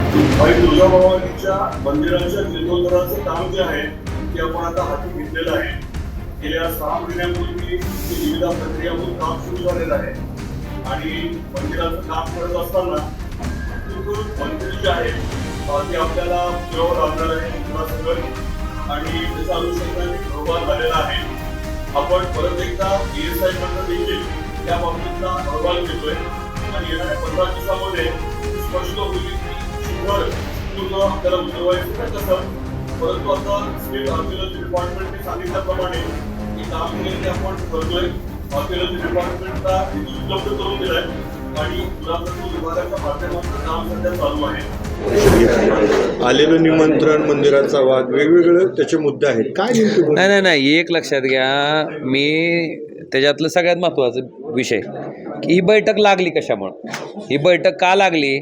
भाई तुळजाभवानीच्या मंदिराच्या जीर्णोद्धाराचं काम जे आहे ते आपण आता हाती घेतलेलं आहे. गेल्या 6 महिन्यांपूर्वी निविदा प्रक्रियातून काम सुरू झालेलं आहे आणि मंदिराचं काम करत असताना मंदिर जे आहे ते आपल्याला पुरावं लागणार आहे सगळं आणि त्याचा अनुषंगाने अहवाल झालेला आहे. आपण परत एकदा PSI कडनं देखील त्या बाबतीतला अहवाल घेतोय आणि येणाऱ्या 15 दिवसामध्ये स्पष्ट होईल की पूर्ण आपल्याला उतरवायचं कसं. परंतु आता स्टेट आर्किओलॉजी डिपार्टमेंटने सांगितल्याप्रमाणे हे काम हे आपण करतोय. आर्किओलॉजी डिपार्टमेंटला निधी उपलब्ध करून दिलाय आणि पुरातत्व विभागाच्या माध्यमातून काम सध्या चालू आहे. आलेलं निमंत्रण, मंदिराचा वाद, वेगवेगळे त्याचे मुद्दे आहेत. काय नेमके? नाही, एक लक्षात घ्या, मी त्याच्यातलं सगळ्यात महत्त्वाचा विषय की ही बैठक लागली कशामुळं. ही बैठक का लागली,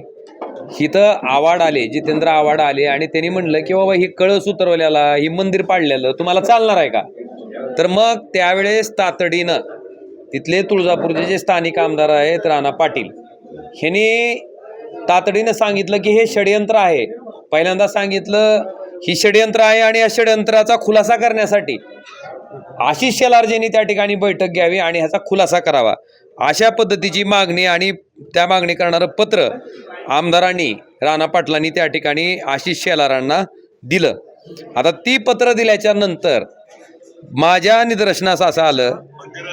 इथं आवाड आले, जितेंद्र आवाड आले आणि त्यांनी म्हणलं की बाबा ही कळस उतरवल्याला, ही मंदिर पाडलेलं तुम्हाला चालणार आहे का. तर मग त्यावेळेस तातडीनं तिथले तुळजापूरचे जे स्थानिक आमदार आहेत राणा पाटील ह्यांनी तातडीनं सांगितलं की हे षडयंत्र आहे. पहिल्यांदा सांगितलं ही षडयंत्र आहे आणि या षडयंत्राचा खुलासा करण्यासाठी आशिष शेलारजींनी त्या ठिकाणी बैठक घ्यावी आणि ह्याचा खुलासा करावा, अशा पद्धतीची मागणी आणि त्या मागणी करणारं पत्र आमदारांनी, राणा पाटलांनी त्या ठिकाणी आशिष शेलारांना दिलं. आता ती पत्र दिल्याच्या नंतर माझ्या निदर्शनास असं आलं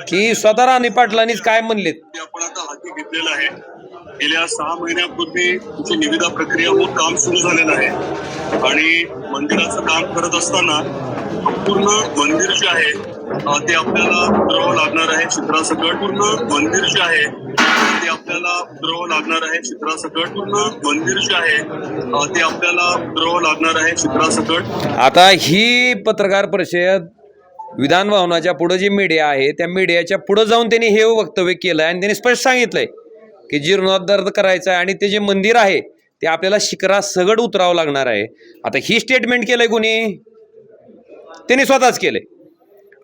की स्वतः राणा पाटलांनीच काय म्हणलेत, आपण आता हाती घेतलेलं आहे. गेल्या 6 महिन्यांपूर्वी तुमची निविदा प्रक्रिया होऊन काम सुरू झालेलं आहे आणि मंदिराचं काम करत असताना पूर्ण मंदिर जे आहे ते आपल्याला उतरवावं लागणार आहे चित्रासकट. पूर्ण मंदिर जे आहे ते आपल्याला उतरवावं लागणार आहे चित्रासकट. पूर्ण मंदिर जे आहे ते आपल्याला उतरवावं लागणार आहे चित्रासकट. आता ही पत्रकार परिषद विधान भवनाच्या पुढे जी मीडिया आहे त्या मीडियाच्या पुढे जाऊन त्यांनी हे वक्तव्य केलं आणि त्यांनी स्पष्ट सांगितलंय की जीर्णोद्धार करायचं आहे आणि ते जे मंदिर आहे ते आपल्याला शिखरा सगड उतरावं लागणार आहे. आता ही स्टेटमेंट केलंय कोणी, त्यांनी स्वतःच केलंय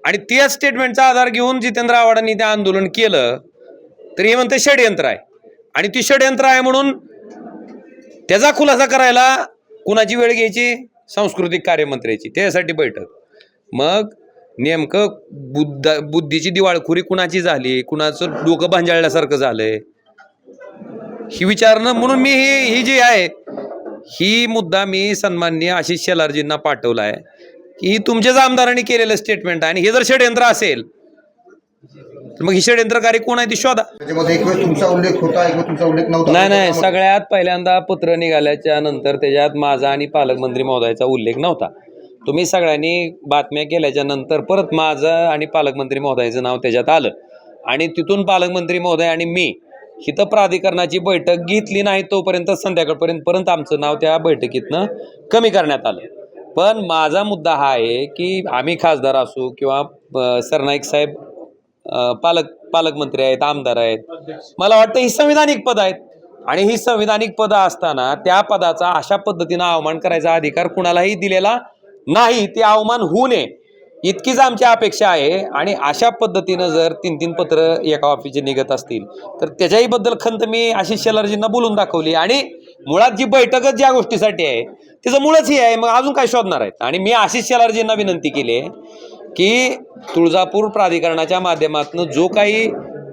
आणि त्याच स्टेटमेंटचा आधार घेऊन जितेंद्र आव्हाडांनी ते आंदोलन केलं. तर हे म्हणते षडयंत्र आहे आणि ती षडयंत्र आहे म्हणून त्याचा खुलासा करायला कुणाची वेळ घ्यायची, सांस्कृतिक कार्यमंत्र्याची. त्यासाठी बैठक. मग नेमकं बुद्धीची दिवाळखोरी कुणाची झाली, कुणाचं डोकं भांजाळल्यासारखं झालंय ही विचारणं. म्हणून मी ही जी आहे ही मुद्दा मी सन्माननीय आशिष शेलारजींना पाठवला आहे की ही तुमच्याच आमदारांनी केलेलं स्टेटमेंट आहे आणि हे जर षडयंत्र असेल तर मग ही षडयंत्रकारी कोण आहे ती शोधा. तुमचा उल्लेख होता, तुमचा उल्लेख नव्हता? नाही, सगळ्यात पहिल्यांदा पत्र निघाल्याच्या नंतर त्याच्यात माझा आणि पालकमंत्री महोदयाचा उल्लेख नव्हता. तुम्ही सगळ्यांनी बातम्या केल्याच्या नंतर परत माझं आणि पालकमंत्री महोदयाचं नाव त्याच्यात आलं आणि तिथून पालकमंत्री महोदय आणि मी इथं प्राधिकरणाची बैठक घेतली नाही तोपर्यंत संध्याकाळपर्यंत आमचं नाव त्या बैठकीतनं कमी करण्यात आलं. पण माझा मुद्दा हा आहे की आम्ही खासदार असू किंवा सरनाईक साहेब पालकमंत्री आहेत, आमदार आहेत, मला वाटतं ही संविधानिक पद आहेत आणि ही संविधानिक पदं असताना त्या पदाचा अशा पद्धतीनं अवमान करायचा अधिकार कुणालाही दिलेला नाही. ते अवमान होऊ नये इतकीच आमची अपेक्षा आहे आणि अशा पद्धतीनं जर 3-3 पत्र एका ऑफिसचे निघत असतील तर त्याच्याही बद्दल खंत मी आशिष शेलारजींना बोलून दाखवली आणि मुळात जी बैठकच ज्या गोष्टीसाठी आहे त्याचं मुळच ही आहे. मग अजून काय शोधणार आहेत. आणि मी आशिष शेलारजींना विनंती केली आहे की तुळजापूर प्राधिकरणाच्या माध्यमातून जो काही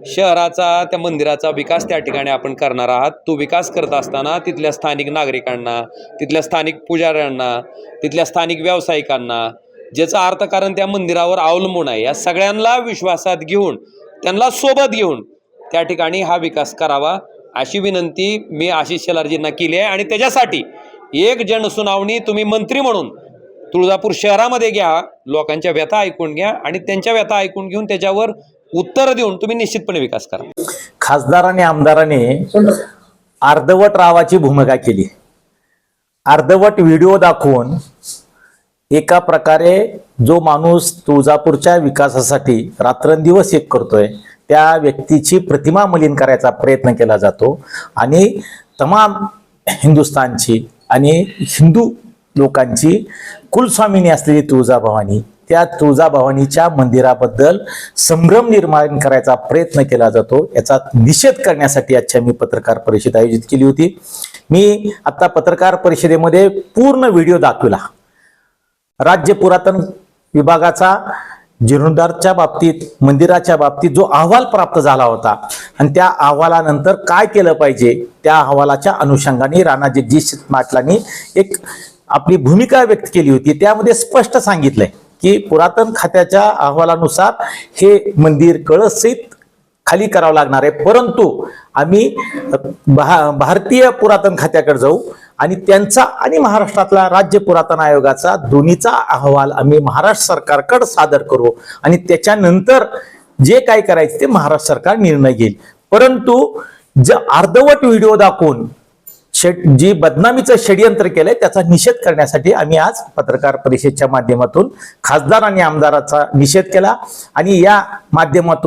शहराचा, त्या मंदिराचा विकास त्या ठिकाणी आपण करणार आहात, तो विकास करत असताना तिथल्या स्थानिक नागरिकांना, तिथल्या स्थानिक पुजाऱ्यांना, तिथल्या स्थानिक व्यावसायिकांना, ज्याचं अर्थकारण त्या मंदिरावर अवलंबून आहे, या सगळ्यांना विश्वासात घेऊन, त्यांना सोबत घेऊन त्या ठिकाणी हा विकास करावा अशी विनंती मी आशिष शेलारजींना केली आहे. आणि त्याच्यासाठी एक जनसुनावणी तुम्ही मंत्री म्हणून तुळजापूर शहरामध्ये घ्या, लोकांच्या व्यथा ऐकून घ्या आणि त्यांच्या व्यथा ऐकून घेऊन त्याच्यावर उत्तर देऊन तुम्ही निश्चितपणे विकास करा. खासदार आणि आमदारांनी अर्धवट रावाची भूमिका केली. अर्धवट व्हिडिओ दाखवून एका प्रकारे जो माणूस तुळजापूरच्या विकासासाठी रात्रंदिवस एक करतोय त्या व्यक्तीची प्रतिमा मलिन करायचा प्रयत्न केला जातो आणि तमाम हिंदुस्थानची आणि हिंदू लोकांची कुलस्वामिनी असलेली तुळजाभवानी त्या तुळजाभवानीच्या मंदिराबद्दल संभ्रम निर्माण करायचा प्रयत्न केला जातो, याचा निषेध करण्यासाठी आजच्या मी पत्रकार परिषद आयोजित केली होती. मी आता पत्रकार परिषदेमध्ये पूर्ण व्हिडिओ दाखविला. राज्य पुरातन विभागाचा जीर्णोद्धारच्या बाबतीत, मंदिराच्या बाबतीत जो अहवाल प्राप्त झाला होता आणि त्या अहवालानंतर काय केलं पाहिजे, त्या अहवालाच्या अनुषंगाने राणा जगजित पाटलांनी एक आपली भूमिका व्यक्त केली होती. त्यामध्ये स्पष्ट सांगितलंय की पुरातन खात्याच्या अहवालानुसार हे मंदिर कळसहित खाली करावं लागणार आहे, परंतु आम्ही भारतीय पुरातन खात्याकडे जाऊ आणि त्यांचा आणि महाराष्ट्रातला राज्य पुरातन आयोगाचा दोन्हीचा अहवाल आम्ही महाराष्ट्र सरकारकडे सादर करू आणि त्याच्यानंतर जे काय करायचं ते महाराष्ट्र सरकार निर्णय घेईल. परंतु जे अर्धवट व्हिडिओ दाखवून जी बदनामीचं षडयंत्र केलंय त्याचा निषेध करण्यासाठी आम्ही आज पत्रकार परिषदेच्या माध्यमातून खासदार आणि आमदाराचा निषेध केला आणि या माध्यमातून